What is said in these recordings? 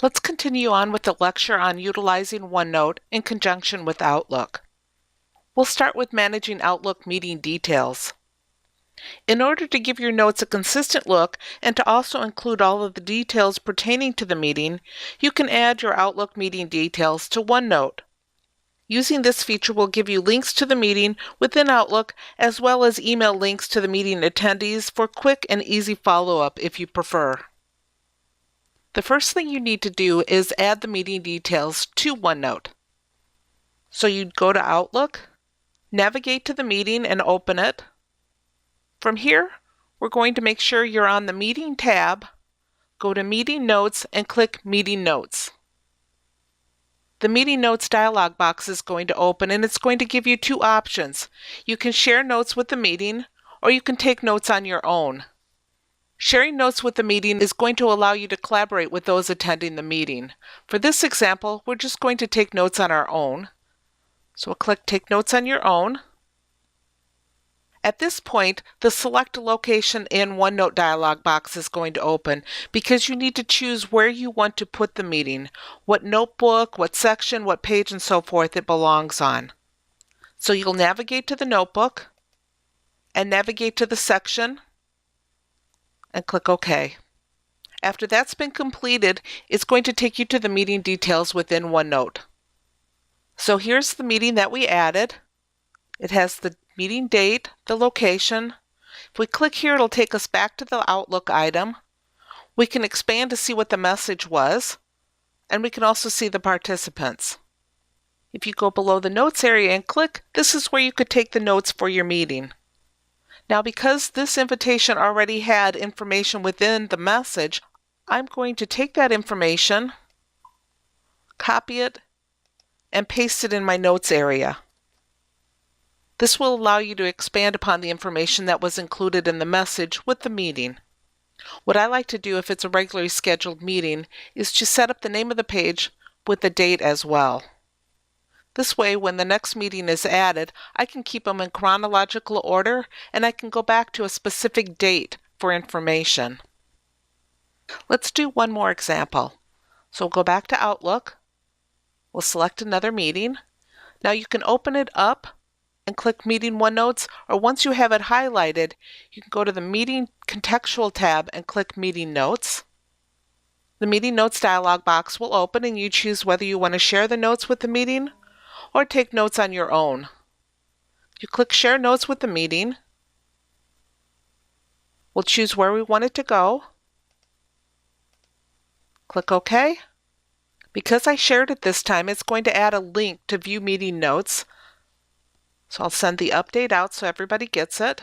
Let's continue on with the lecture on utilizing OneNote in conjunction with Outlook. We'll start with managing Outlook meeting details. In order to give your notes a consistent look and to also include all of the details pertaining to the meeting, you can add your Outlook meeting details to OneNote. Using this feature will give you links to the meeting within Outlook as well as email links to the meeting attendees for quick and easy follow-up if you prefer. The first thing you need to do is add the meeting details to OneNote. So you'd go to Outlook, navigate to the meeting and open it. From here, we're going to make sure you're on the Meeting tab, go to Meeting Notes and click Meeting Notes. The Meeting Notes dialog box is going to open and it's going to give you two options. You can share notes with the meeting or you can take notes on your own. Sharing notes with the meeting is going to allow you to collaborate with those attending the meeting. For this example, we're just going to take notes on our own. So we'll click Take Notes on Your Own. At this point, the Select a Location in OneNote dialog box is going to open because you need to choose where you want to put the meeting, what notebook, what section, what page, and so forth it belongs on. So you'll navigate to the notebook and navigate to the section and click OK. After that's been completed, it's going to take you to the meeting details within OneNote. So here's the meeting that we added. It has the meeting date, the location. If we click here, it'll take us back to the Outlook item. We can expand to see what the message was, and we can also see the participants. If you go below the notes area and click, this is where you could take the notes for your meeting. Now, because this invitation already had information within the message, I'm going to take that information, copy it, and paste it in my notes area. This will allow you to expand upon the information that was included in the message with the meeting. What I like to do if it's a regularly scheduled meeting is to set up the name of the page with the date as well. This way, when the next meeting is added, I can keep them in chronological order and I can go back to a specific date for information. Let's do one more example. So we'll go back to Outlook. We'll select another meeting. Now you can open it up and click Meeting OneNotes, or once you have it highlighted, you can go to the Meeting Contextual tab and click Meeting Notes. The Meeting Notes dialog box will open and you choose whether you want to share the notes with the meeting or take notes on your own. You click Share Notes with the meeting. We'll choose where we want it to go. Click OK. Because I shared it this time, it's going to add a link to view meeting notes. So I'll send the update out so everybody gets it.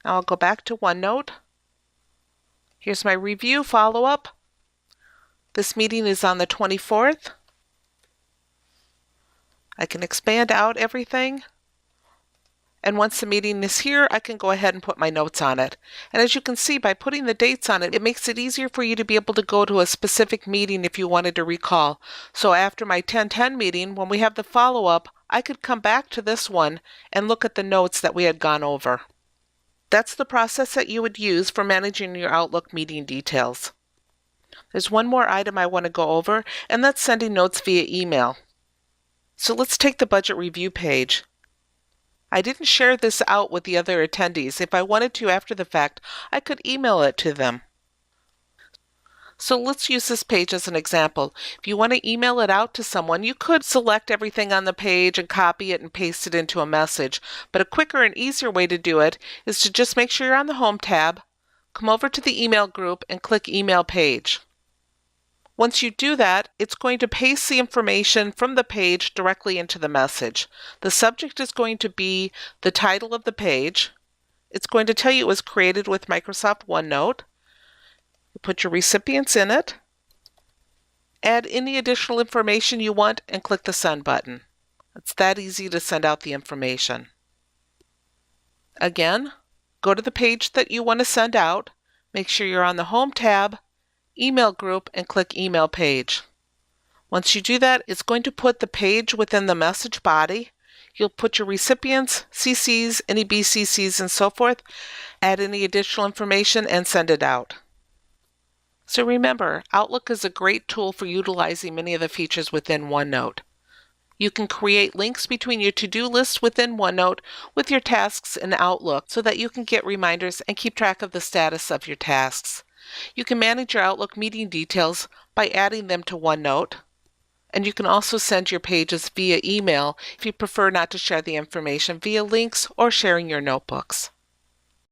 Now I'll go back to OneNote. Here's my review follow-up. This meeting is on the 24th. I can expand out everything. And once the meeting is here, I can go ahead and put my notes on it. And as you can see, by putting the dates on it, it makes it easier for you to be able to go to a specific meeting if you wanted to recall. So after my 10:10 meeting, when we have the follow-up, I could come back to this one and look at the notes that we had gone over. That's the process that you would use for managing your Outlook meeting details. There's one more item I want to go over, and that's sending notes via email. So let's take the budget review page. I didn't share this out with the other attendees. If I wanted to after the fact, I could email it to them. So let's use this page as an example. If you want to email it out to someone, you could select everything on the page and copy it and paste it into a message. But a quicker and easier way to do it is to just make sure you're on the Home tab, come over to the email group and click Email Page. Once you do that, it's going to paste the information from the page directly into the message. The subject is going to be the title of the page. It's going to tell you it was created with Microsoft OneNote. You put your recipients in it, add any additional information you want, and click the Send button. It's that easy to send out the information. Again, go to the page that you want to send out, make sure you're on the Home tab, Email Group, and click Email Page. Once you do that, it's going to put the page within the message body. You'll put your recipients, CCs, any BCCs, and so forth, add any additional information, and send it out. So remember, Outlook is a great tool for utilizing many of the features within OneNote. You can create links between your to-do list within OneNote with your tasks in Outlook so that you can get reminders and keep track of the status of your tasks. You can manage your Outlook meeting details by adding them to OneNote, and you can also send your pages via email if you prefer not to share the information via links or sharing your notebooks.